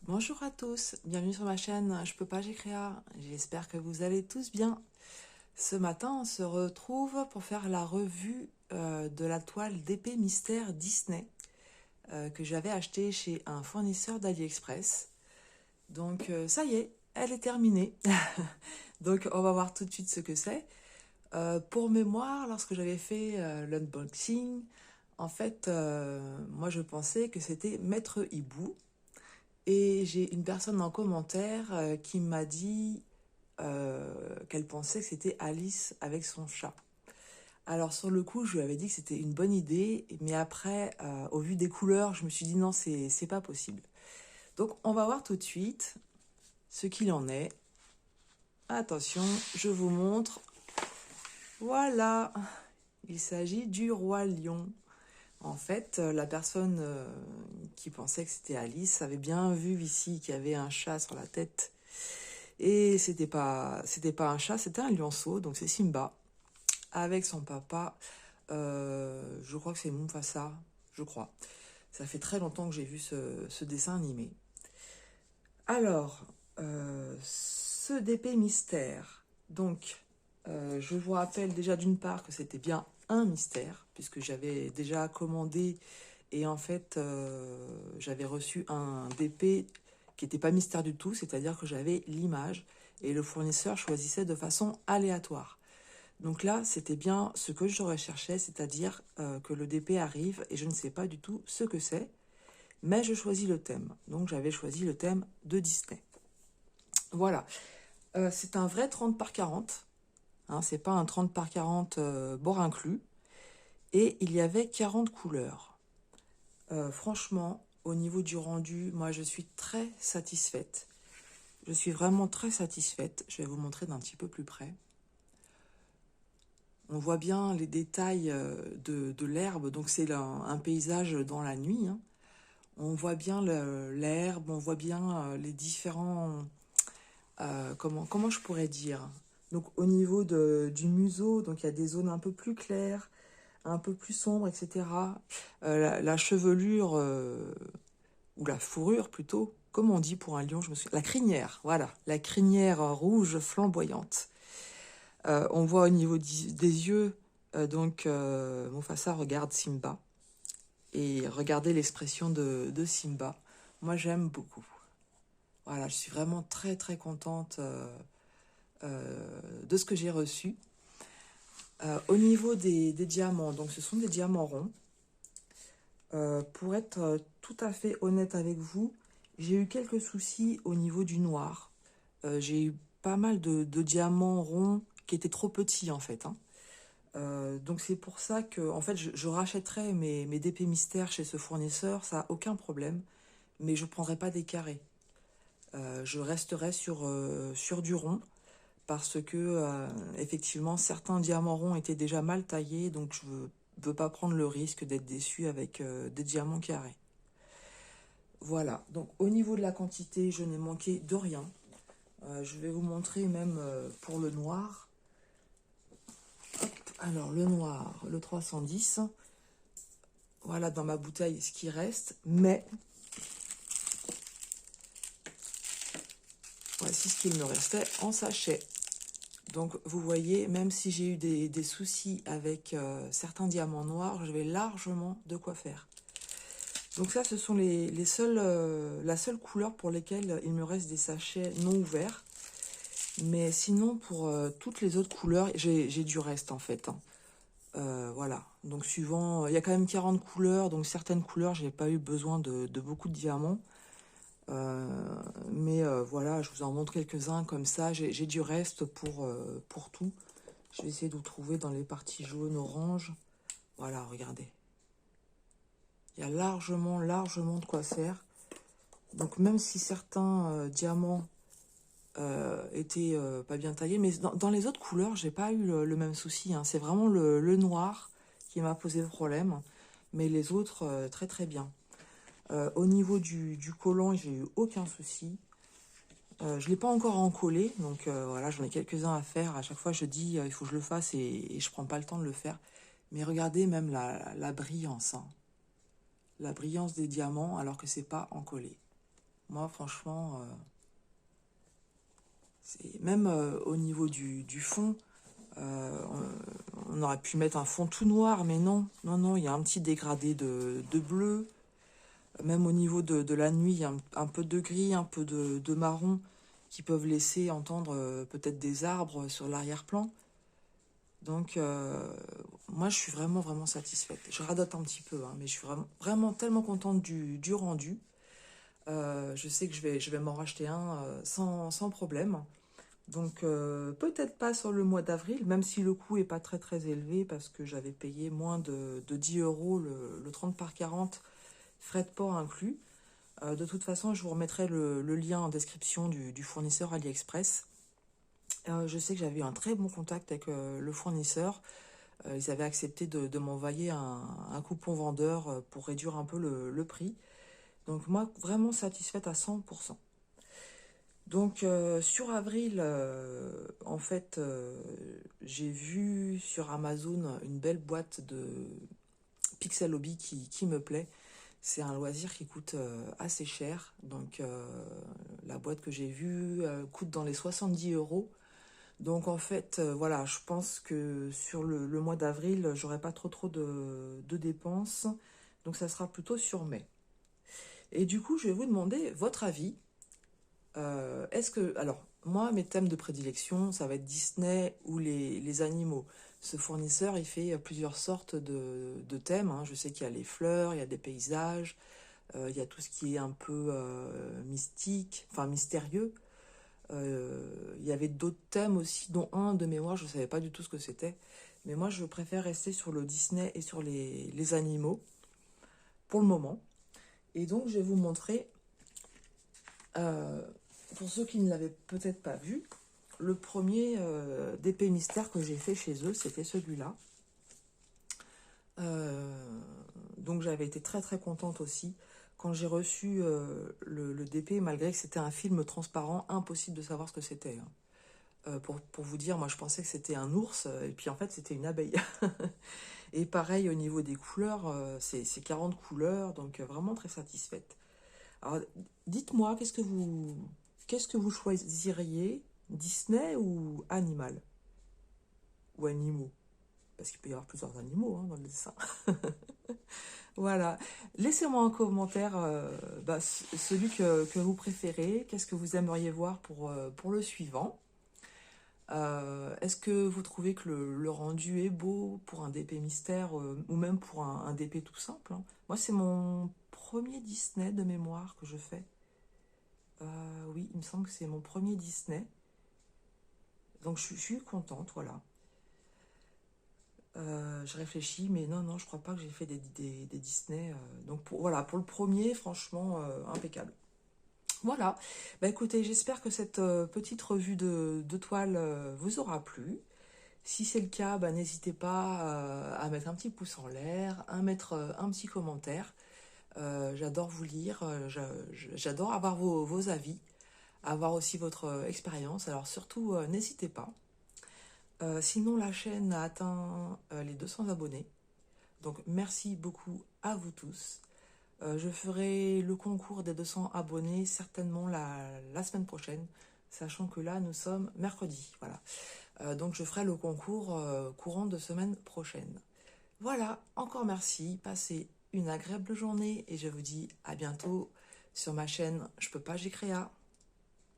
Bonjour à tous, bienvenue sur ma chaîne Je peux pas, j'ai créa. J'espère que vous allez tous bien. Ce matin, on se retrouve pour faire la revue de la toile d'épée mystère Disney que j'avais achetée chez un fournisseur d'AliExpress. Donc ça y est, elle est terminée. Donc on va voir tout de suite ce que c'est. Pour mémoire, lorsque j'avais fait l'unboxing, en fait, moi je pensais que c'était Maître Hibou. Et j'ai une personne en commentaire qui m'a dit qu'elle pensait que c'était Alice avec son chat. Alors sur le coup, je lui avais dit que c'était une bonne idée, mais après, au vu des couleurs, je me suis dit non, c'est pas possible. Donc on va voir tout de suite ce qu'il en est. Attention, je vous montre. Voilà, il s'agit du roi lion. En fait, la personne qui pensait que c'était Alice avait bien vu ici qu'il y avait un chat sur la tête. Et c'était pas un chat, c'était un lionceau, donc c'est Simba, avec son papa. Je crois que c'est Mufasa, je crois. Ça fait très longtemps que j'ai vu ce dessin animé. Alors, ce DP mystère, donc, je vous rappelle déjà d'une part que c'était bien un mystère, puisque j'avais déjà commandé et en fait, j'avais reçu un DP qui n'était pas mystère du tout, c'est-à-dire que j'avais l'image et le fournisseur choisissait de façon aléatoire. Donc là, c'était bien ce que je recherchais, c'est-à-dire que le DP arrive et je ne sais pas du tout ce que c'est, mais je choisis le thème. Donc j'avais choisi le thème de Disney. Voilà. C'est un vrai 30 par 40. Hein, c'est pas un 30 par 40 bord inclus. Et il y avait 40 couleurs. Franchement, au niveau du rendu, moi je suis très satisfaite. Je suis vraiment très satisfaite. Je vais vous montrer d'un petit peu plus près. On voit bien les détails de l'herbe. Donc c'est un paysage dans la nuit. Hein. On voit bien l'herbe, on voit bien les différents... comment je pourrais dire? Donc au niveau du museau, donc il y a des zones un peu plus claires, un peu plus sombres, etc. La chevelure, ou la fourrure plutôt, comme on dit pour un lion, la crinière, voilà, la crinière rouge flamboyante. On voit au niveau des yeux, Mufasa regarde Simba. Et regardez l'expression de Simba. Moi, j'aime beaucoup. Voilà, je suis vraiment très, très contente de ce que j'ai reçu. Au niveau des diamants, donc ce sont des diamants ronds. Pour être tout à fait honnête avec vous, j'ai eu quelques soucis au niveau du noir. J'ai eu pas mal de diamants ronds qui étaient trop petits en fait. Hein. Donc c'est pour ça que en fait, je rachèterai mes DP mystères chez ce fournisseur, ça n'a aucun problème, mais je ne prendrai pas des carrés. Je resterai sur du rond parce que effectivement certains diamants ronds étaient déjà mal taillés, donc je veux pas prendre le risque d'être déçu avec des diamants carrés. Voilà, donc au niveau de la quantité, je n'ai manqué de rien. Je vais vous montrer même pour le noir. Hop, alors le noir, le 310. Voilà dans ma bouteille ce qui reste, mais voici ce qu'il me restait en sachet. Donc vous voyez, même si j'ai eu des soucis avec certains diamants noirs, j'avais largement de quoi faire. Donc ça, ce sont la seule couleur pour lesquelles il me reste des sachets non ouverts. Mais sinon, pour toutes les autres couleurs, j'ai du reste en fait. Hein. Voilà, donc suivant, il y a quand même 40 couleurs, donc certaines couleurs, j'ai pas eu besoin de beaucoup de diamants. Voilà, je vous en montre quelques-uns comme ça, j'ai du reste pour tout. Je vais essayer de vous trouver dans les parties jaunes, orange. Voilà, regardez. Il y a largement de quoi faire. Donc même si certains diamants étaient pas bien taillés, mais dans les autres couleurs, j'ai pas eu le même souci. Hein. C'est vraiment le noir qui m'a posé problème, mais les autres, très très bien. Au niveau du collant, j'ai eu aucun souci. Je ne l'ai pas encore encollé, donc voilà, j'en ai quelques-uns à faire. À chaque fois, je dis, il faut que je le fasse et je prends pas le temps de le faire. Mais regardez même la brillance, hein. La brillance des diamants, alors que c'est pas encollé. Moi, franchement, même au niveau du fond, on aurait pu mettre un fond tout noir, mais non, non, non, il y a un petit dégradé de bleu. Même au niveau de la nuit, il y a un peu de gris, un peu de marron qui peuvent laisser entendre peut-être des arbres sur l'arrière-plan. Donc, moi, je suis vraiment, vraiment satisfaite. Je radote un petit peu, hein, mais je suis vraiment, vraiment tellement contente du rendu. Je sais que je vais m'en racheter un sans problème. Donc, peut-être pas sur le mois d'avril, même si le coût est pas très, très élevé, parce que j'avais payé moins de 10 euros le 30 par 40, frais de port inclus. De toute façon, je vous remettrai le lien en description du fournisseur AliExpress. Je sais que j'avais eu un très bon contact avec le fournisseur. Ils avaient accepté de m'envoyer un coupon vendeur pour réduire un peu le prix. Donc moi, vraiment satisfaite à 100%. Donc sur avril, en fait, j'ai vu sur Amazon une belle boîte de Pixel Hobby qui me plaît. C'est un loisir qui coûte assez cher. Donc la boîte que j'ai vue coûte dans les 70 euros. Donc en fait, voilà, je pense que sur le mois d'avril, j'aurai pas trop de dépenses. Donc ça sera plutôt sur mai. Et du coup, je vais vous demander votre avis. Est-ce que... Alors, moi, mes thèmes de prédilection, ça va être Disney ou les animaux. Ce fournisseur, il fait plusieurs sortes de thèmes, hein. Je sais qu'il y a les fleurs, il y a des paysages, il y a tout ce qui est un peu mystique, enfin mystérieux. Il y avait d'autres thèmes aussi, dont un de mémoire, je ne savais pas du tout ce que c'était. Mais moi, je préfère rester sur le Disney et sur les animaux, pour le moment. Et donc, je vais vous montrer, euh, pour ceux qui ne l'avaient peut-être pas vu, le premier d'épée mystère que j'ai fait chez eux, c'était celui-là. Donc, j'avais été très très contente aussi. Quand j'ai reçu le DP, malgré que c'était un film transparent, impossible de savoir ce que c'était, hein. Pour vous dire, moi je pensais que c'était un ours, et puis en fait c'était une abeille. Et pareil au niveau des couleurs, c'est 40 couleurs, donc vraiment très satisfaite. Alors dites-moi, qu'est-ce que vous choisiriez, Disney ou animal? Ou animaux? Parce qu'il peut y avoir plusieurs animaux, hein, dans le dessin. Voilà. Laissez-moi un commentaire, celui que vous préférez, qu'est-ce que vous aimeriez voir pour le suivant. Est-ce que vous trouvez que le rendu est beau pour un DP mystère ou même pour un DP tout simple, hein? Moi, c'est mon premier Disney de mémoire que je fais. Oui, il me semble que c'est mon premier Disney. Donc, je suis contente, voilà. Je réfléchis, mais non, non, je crois pas que j'ai fait des Disney. Donc, voilà, pour le premier, franchement, impeccable. Voilà. Bah, écoutez, j'espère que cette petite revue de toile vous aura plu. Si c'est le cas, bah, n'hésitez pas à mettre un petit pouce en l'air, à mettre un petit commentaire. J'adore vous lire, j'adore avoir vos avis, avoir aussi votre expérience. Alors surtout, n'hésitez pas. Sinon, la chaîne a atteint les 200 abonnés. Donc merci beaucoup à vous tous. Je ferai le concours des 200 abonnés certainement la semaine prochaine, sachant que là, nous sommes mercredi. Voilà. Donc je ferai le concours courant de semaine prochaine. Voilà, encore merci, passez une agréable journée et je vous dis à bientôt sur ma chaîne Je peux pas, j'ai créa.